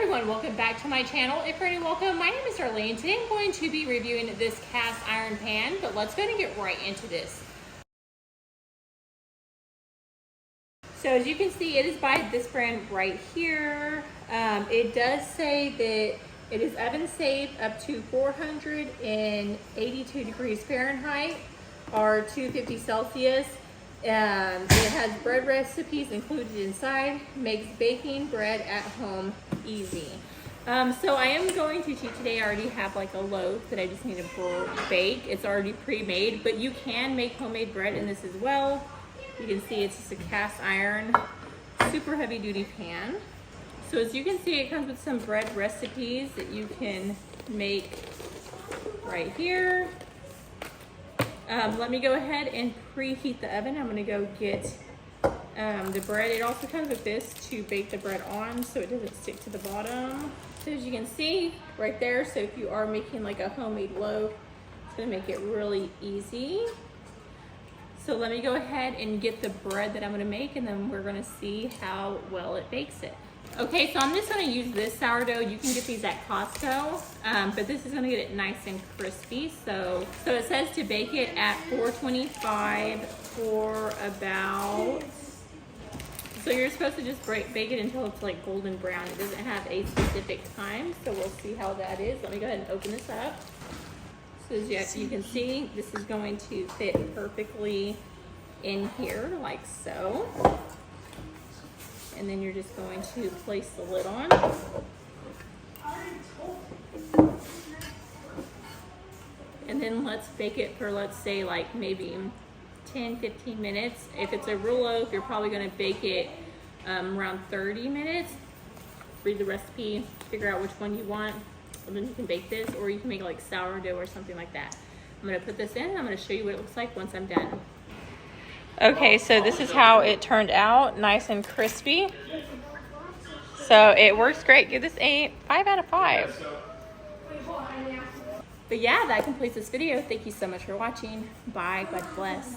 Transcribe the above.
everyone, welcome back to my channel. If you're new, welcome. My name is Darlene. Today I'm going to be reviewing this cast iron pan, but let's go ahead and get right into this. So as you can see, it is by this brand right here. It does say that it is oven safe up to 482 degrees Fahrenheit or 250 Celsius. It has bread recipes included inside, makes baking bread at home easy. So I am going to teach today. I already have like a loaf that I just need to bake. It's already pre-made, but you can make homemade bread in this as well. You can see it's just a cast iron, super heavy duty pan. So as you can see, it comes with some bread recipes that you can make right here. Let me go ahead and preheat the oven. I'm gonna go get the bread. It also comes with this to bake the bread on so it doesn't stick to the bottom. So as you can see right there, so if you are making like a homemade loaf, it's gonna make it really easy. So let me go ahead and get the bread that I'm gonna make, and then we're gonna see how well it bakes it. Okay, so I'm just gonna use this sourdough. You can get these at Costco, but this is gonna get it nice and crispy. So it says to bake it at 425 for about, so you're supposed to just bake it until it's like golden brown. It doesn't have a specific time, so we'll see how that is. Let me go ahead and open this up. So as you can see, this is going to fit perfectly in here like so. And then you're just going to place the lid on. And then let's bake it for, let's say, like maybe 10-15 minutes. If it's a real loaf, you're probably gonna bake it around 30 minutes. Read the recipe, figure out which one you want, and then you can bake this, or you can make like sourdough or something like that. I'm gonna put this in, and I'm gonna show you what it looks like once I'm done. Okay, so this is how it turned out, nice and crispy. So it works great. Give this a 5 out of 5. But yeah, that completes this video. Thank you so much for watching. Bye, God bless.